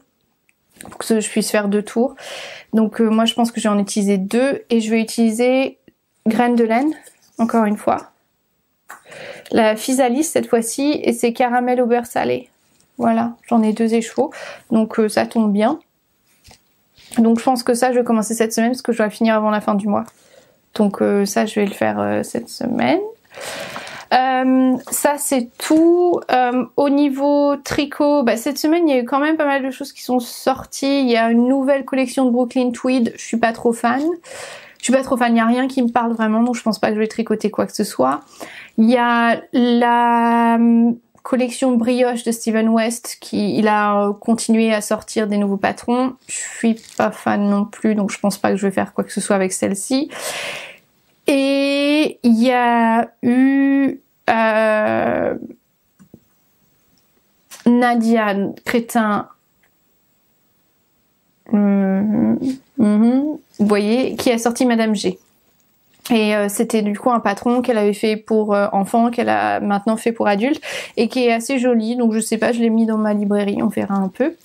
pour que je puisse faire 2 tours. Donc moi je pense que je vais en utiliser 2 et je vais utiliser graines de laine, encore une fois. La Physalis cette fois-ci et c'est caramel au beurre salé. Voilà, j'en ai 2 écheveaux, donc ça tombe bien. Donc je pense que ça je vais commencer cette semaine parce que je dois finir avant la fin du mois. Donc ça je vais le faire cette semaine. Ça c'est tout. Au niveau tricot, bah, cette semaine il y a eu quand même pas mal de choses qui sont sorties. Il y a une nouvelle collection de Brooklyn Tweed, je suis pas trop fan. Il n'y a rien qui me parle vraiment, donc je pense pas que je vais tricoter quoi que ce soit. Il y a la collection brioche de Steven West il a continué à sortir des nouveaux patrons. Je suis pas fan non plus, donc je pense pas que je vais faire quoi que ce soit avec celle-ci. Et il y a eu Nadia Crétin, vous voyez, qui a sorti Madame G. Et c'était du coup un patron qu'elle avait fait pour enfants, qu'elle a maintenant fait pour adultes, et qui est assez joli, donc je sais pas, je l'ai mis dans ma librairie, on verra un peu.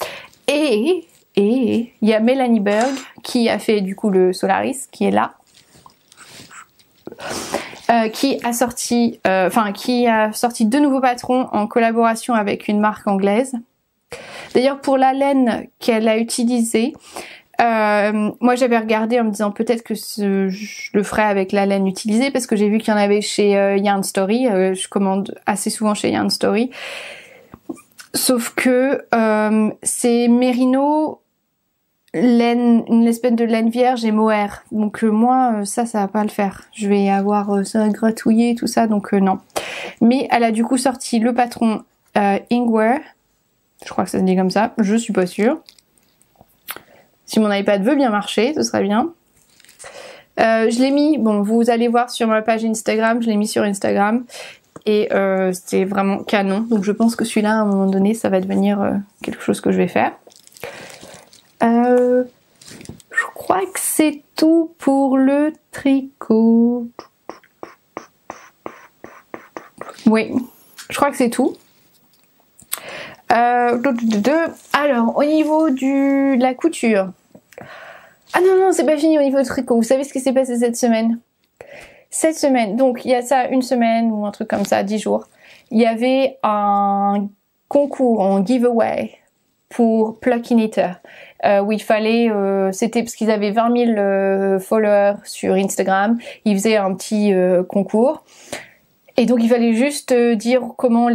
Et il y a Mélanie Berg, qui a fait du coup le Solaris, qui est là. Qui a sorti 2 nouveaux patrons en collaboration avec une marque anglaise. D'ailleurs pour la laine qu'elle a utilisée, moi j'avais regardé en me disant peut-être que je le ferais avec la laine utilisée parce que j'ai vu qu'il y en avait chez Yarn Story. Je commande assez souvent chez Yarn Story. Sauf que c'est Merino, laine, une espèce de laine vierge et mohair. Donc moi ça va pas le faire. Je vais avoir ça gratouillé tout ça, donc non. Mais elle a du coup sorti le patron Ingwer. Je crois que ça se dit comme ça, je suis pas sûre. Si mon iPad veut bien marcher, ce serait bien. Je l'ai mis, bon vous allez voir sur ma page Instagram, je l'ai mis sur Instagram. Et c'est vraiment canon. Donc je pense que celui-là à un moment donné ça va devenir quelque chose que je vais faire. Je crois que c'est tout pour le tricot. Oui, je crois que c'est tout. Alors, au niveau de la couture. Ah non, c'est pas fini au niveau du tricot. Vous savez ce qui s'est passé cette semaine? Cette semaine, donc il y a ça une semaine ou un truc comme ça, 10 jours. Il y avait un concours, un giveaway pour Plucky Knitter. Où il fallait, c'était parce qu'ils avaient 20 000 followers sur Instagram. Ils faisaient un petit concours. Et donc il fallait juste dire comment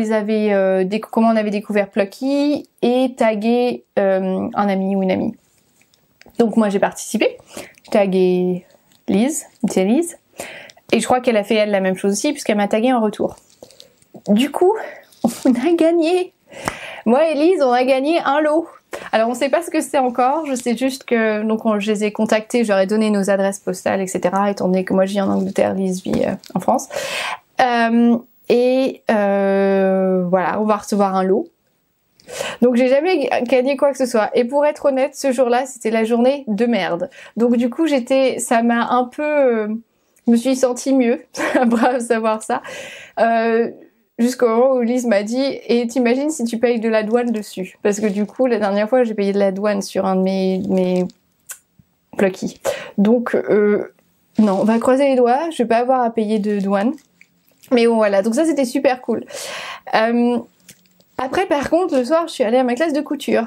comment on avait découvert Plucky et taguer un ami ou une amie. Donc moi j'ai participé, j'ai tagué Lise, c'est Lise, et je crois qu'elle a fait elle la même chose aussi puisqu'elle m'a tagué en retour. Du coup, on a gagné. Moi et Lise, on a gagné un lot. Alors on sait pas ce que c'est encore, je sais juste que donc je les ai contactés, je leur ai donné nos adresses postales, etc. Étant donné que moi je vis en Angleterre, Lise vit en France. Voilà, on va recevoir un lot. Donc j'ai jamais gagné quoi que ce soit. Et pour être honnête, ce jour-là, c'était la journée de merde. Donc du coup, ça m'a un peu, je me suis sentie mieux après savoir ça. jusqu'au moment où Lise m'a dit « Et t'imagines si tu payes de la douane dessus ?» Parce que du coup, la dernière fois, j'ai payé de la douane sur un de mes Plucky. Donc, non, on va croiser les doigts, je vais pas avoir à payer de douane. Mais bon, voilà, donc ça, c'était super cool. Après, par contre, le soir, je suis allée à ma classe de couture.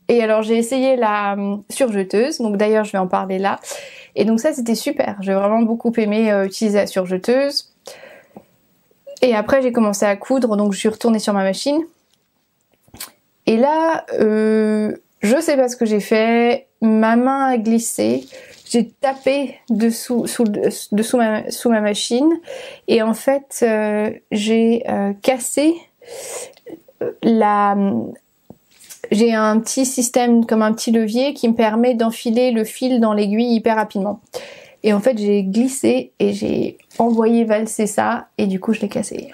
Et alors, j'ai essayé la surjeteuse, donc d'ailleurs, je vais en parler là. Et donc ça, c'était super. J'ai vraiment beaucoup aimé utiliser la surjeteuse. Et après, j'ai commencé à coudre, donc je suis retournée sur ma machine. Et là, je sais pas ce que j'ai fait. Ma main a glissé. J'ai tapé sous ma machine. Et en fait, j'ai cassé J'ai un petit système, comme un petit levier, qui me permet d'enfiler le fil dans l'aiguille hyper rapidement. Et en fait, j'ai glissé et j'ai envoyé valser ça. Et du coup, je l'ai cassé.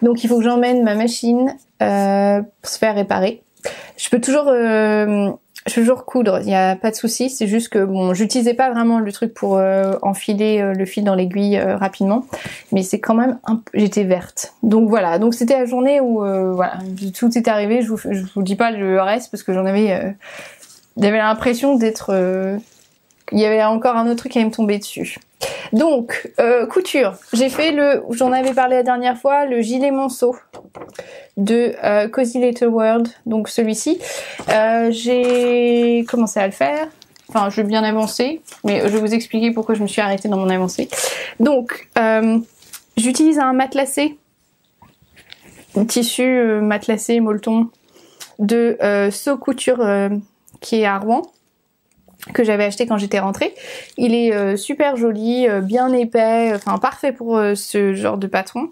Donc, il faut que j'emmène ma machine pour se faire réparer. Je peux toujours coudre, il n'y a pas de souci. C'est juste que bon, j'utilisais pas vraiment le truc pour enfiler le fil dans l'aiguille rapidement, mais c'est quand même j'étais verte. Donc voilà, donc c'était la journée où voilà, tout est arrivé. Je vous dis pas le reste parce que j'avais l'impression d'être il y avait encore un autre truc qui allait me tomber dessus. Donc, couture. J'ai fait j'en avais parlé la dernière fois, le gilet monceau de Cozy Little World, donc celui-ci. J'ai commencé à le faire. Enfin, je vais bien avancer, mais je vais vous expliquer pourquoi je me suis arrêtée dans mon avancée. Donc, j'utilise un matelassé, un tissu matelassé molleton de So Couture qui est à Rouen, que j'avais acheté quand j'étais rentrée. Il est super joli, bien épais, enfin parfait pour ce genre de patron.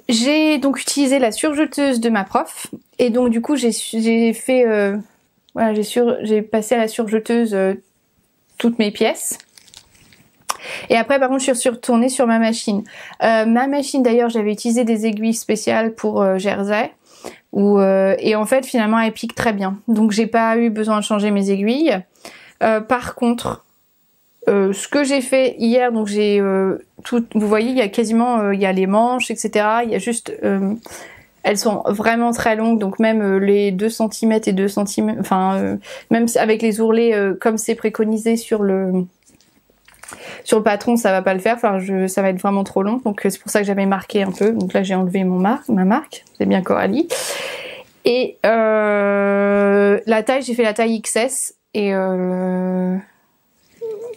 J'ai donc utilisé la surjeteuse de ma prof et donc du coup j'ai fait voilà, j'ai passé à la surjeteuse toutes mes pièces. Et après par contre je suis retournée sur ma machine. Ma machine d'ailleurs j'avais utilisé des aiguilles spéciales pour Jersey. Et en fait finalement elle pique très bien, donc j'ai pas eu besoin de changer mes aiguilles. Par contre ce que j'ai fait hier, donc j'ai vous voyez il y a quasiment il y a les manches etc, il y a juste elles sont vraiment très longues, donc même les 2 cm et 2 cm, enfin même avec les ourlets comme c'est préconisé sur le patron, ça va pas le faire, enfin ça va être vraiment trop long, donc c'est pour ça que j'avais marqué un peu. Donc là j'ai enlevé ma marque, c'est bien Coralie. Et la taille, j'ai fait la taille XS et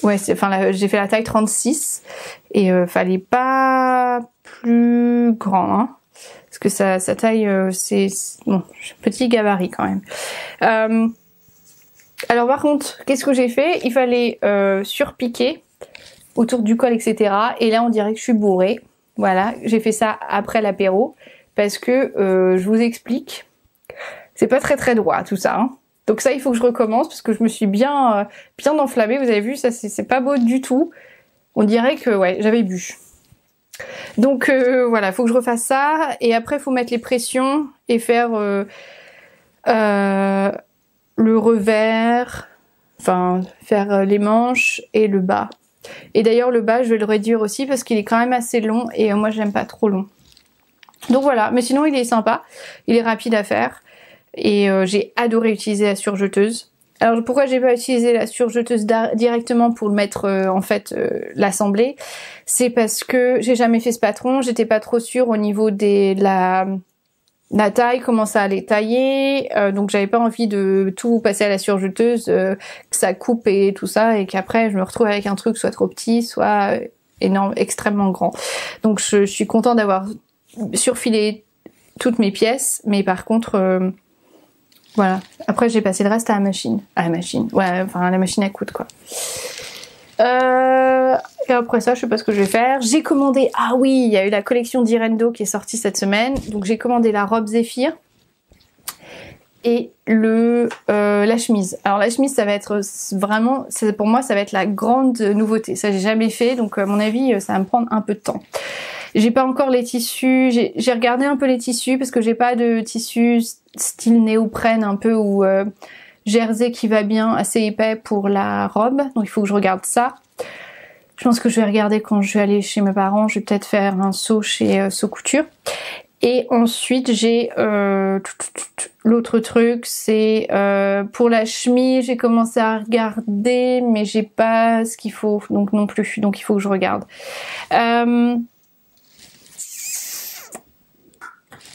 ouais, j'ai fait la taille 36 et fallait pas plus grand, hein, parce que sa taille c'est bon, petit gabarit quand même. Alors par contre, qu'est-ce que j'ai fait? Il fallait surpiquer autour du col, etc. Et là, on dirait que je suis bourrée. Voilà, j'ai fait ça après l'apéro parce que je vous explique, c'est pas très droit tout ça. Hein. Donc ça, il faut que je recommence parce que je me suis bien enflammée. Vous avez vu, ça c'est pas beau du tout. On dirait que ouais, j'avais bu. Donc voilà, faut que je refasse ça et après, faut mettre les pressions et faire le revers, enfin faire les manches et le bas. Et d'ailleurs le bas je vais le réduire aussi parce qu'il est quand même assez long et moi j'aime pas trop long. Donc voilà, mais sinon il est sympa, il est rapide à faire et j'ai adoré utiliser la surjeteuse. Alors pourquoi j'ai pas utilisé la surjeteuse directement pour le mettre en fait l'assembler, c'est parce que j'ai jamais fait ce patron, j'étais pas trop sûre au niveau de la taille, comment ça allait tailler, donc j'avais pas envie de tout passer à la surjeteuse, que ça coupe et tout ça, et qu'après je me retrouve avec un truc soit trop petit, soit énorme, extrêmement grand. Donc je suis contente d'avoir surfilé toutes mes pièces, mais par contre, voilà. Après j'ai passé le reste à la machine. Ouais, enfin à la machine à coudre quoi. Et après ça, je sais pas ce que je vais faire. J'ai commandé, ah oui, il y a eu la collection d'Irendo qui est sortie cette semaine. Donc j'ai commandé la robe Zéphyr et la chemise. Alors la chemise, ça va être vraiment, pour moi, ça va être la grande nouveauté. Ça, j'ai jamais fait, donc à mon avis, ça va me prendre un peu de temps. J'ai pas encore les tissus. J'ai regardé un peu les tissus parce que j'ai pas de tissu style néoprène un peu ou jersey qui va bien, assez épais pour la robe. Donc il faut que je regarde ça. Je pense que je vais regarder quand je vais aller chez mes parents. Je vais peut-être faire un saut chez Saut Couture. Et ensuite, j'ai l'autre truc, c'est pour la chemise, j'ai commencé à regarder, mais j'ai pas ce qu'il faut, donc non plus. Donc il faut que je regarde.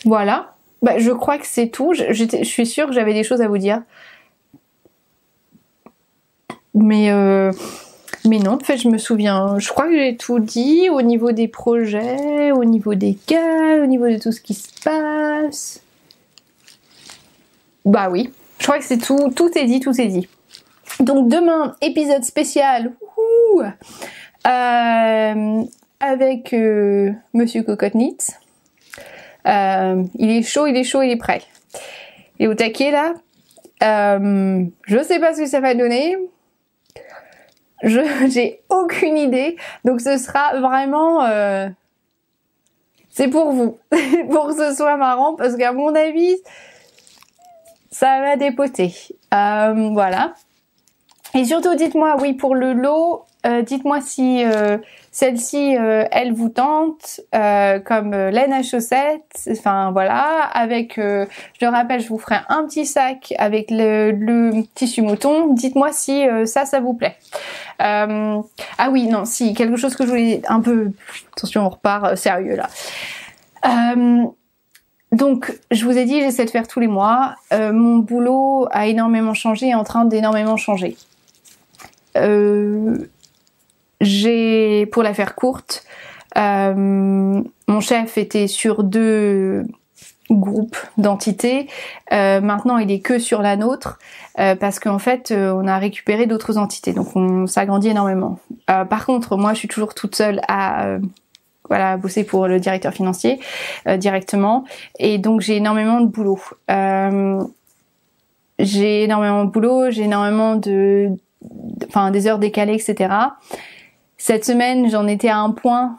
Voilà. Bah, je crois que c'est tout. Je suis sûre que j'avais des choses à vous dire. Mais non, en fait, je me souviens. Je crois que j'ai tout dit au niveau des projets, au niveau des cas, au niveau de tout ce qui se passe. Bah oui, je crois que c'est tout. Tout est dit, tout est dit. Donc demain, épisode spécial. Avec Monsieur Cocotte-Knit. Il est chaud, il est prêt. Et au taquet là, je sais pas ce que ça va donner. J'ai aucune idée. Donc ce sera vraiment... c'est pour vous. Pour que ce soit marrant. Parce qu'à mon avis, ça va dépoter. Voilà. Et surtout, dites-moi, oui, pour le lot, dites-moi si celle-ci, elle vous tente, comme laine à chaussettes, enfin voilà, avec, je le rappelle, je vous ferai un petit sac avec le tissu mouton, dites-moi si ça vous plaît. Ah oui, non, si, quelque chose que je voulais un peu, attention, on repart sérieux là. Donc, je vous ai dit, j'essaie de faire tous les mois. Mon boulot a énormément changé, est en train d'énormément changer. Pour la faire courte, mon chef était sur 2 groupes d'entités. Maintenant, il est que sur la nôtre parce qu'en fait, on a récupéré d'autres entités. Donc, on s'agrandit énormément. Par contre, moi, je suis toujours toute seule à bosser pour le directeur financier directement. Et donc, j'ai énormément de boulot. J'ai énormément des heures décalées, etc. Cette semaine, j'en étais à un point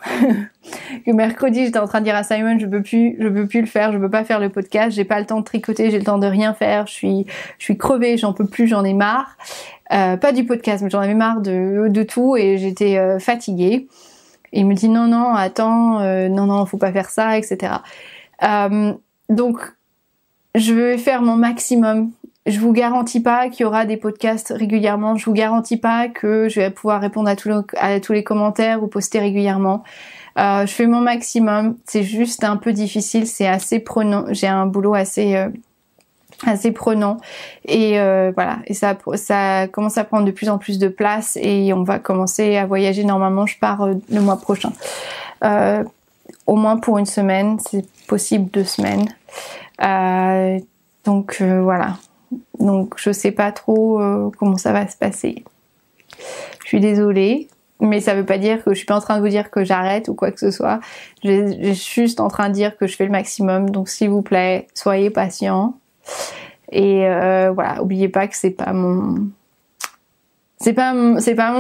que mercredi, j'étais en train de dire à Simon, je peux plus le faire, je peux pas faire le podcast, j'ai pas le temps de tricoter, j'ai le temps de rien faire, je suis crevée, j'en peux plus, j'en ai marre. Pas du podcast, mais j'en avais marre de tout et j'étais fatiguée. Et il me dit non, attends, non, faut pas faire ça, etc. Donc, je vais faire mon maximum. Je vous garantis pas qu'il y aura des podcasts régulièrement. Je vous garantis pas que je vais pouvoir répondre à tous les commentaires ou poster régulièrement. Je fais mon maximum. C'est juste un peu difficile. C'est assez prenant. J'ai un boulot assez prenant. Et voilà. Et ça commence à prendre de plus en plus de place. Et on va commencer à voyager. Normalement, je pars le mois prochain. Au moins pour une semaine. C'est possible 2 semaines. Donc voilà. Donc je sais pas trop comment ça va se passer. Je suis désolée, mais ça veut pas dire que je suis pas en train de vous dire que j'arrête ou quoi que ce soit. Je suis juste en train de dire que je fais le maximum. Donc s'il vous plaît, soyez patients. Et voilà, oubliez pas que c'est pas mon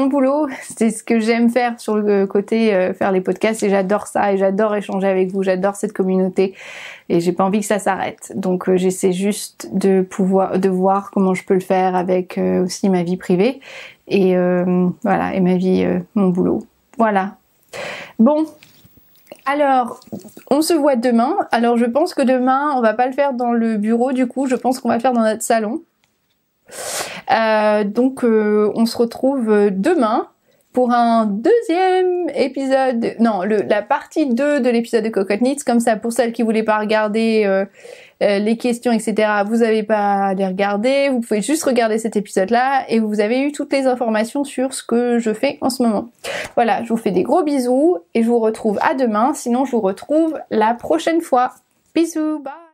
boulot, c'est ce que j'aime faire sur le côté faire les podcasts et j'adore ça et j'adore échanger avec vous, j'adore cette communauté et j'ai pas envie que ça s'arrête. Donc j'essaie juste de voir comment je peux le faire avec aussi ma vie privée et voilà, et ma vie mon boulot. Voilà. Bon, alors on se voit demain. Alors je pense que demain, on va pas le faire dans le bureau du coup, je pense qu'on va le faire dans notre salon. Donc on se retrouve demain pour un 2e épisode, non, la partie 2 de l'épisode de Cocotte-Knit, comme ça pour celles qui voulaient pas regarder les questions, etc. Vous n'avez pas à les regarder, vous pouvez juste regarder cet épisode-là et vous avez eu toutes les informations sur ce que je fais en ce moment. Voilà, je vous fais des gros bisous et je vous retrouve à demain, sinon je vous retrouve la prochaine fois. Bisous, bye!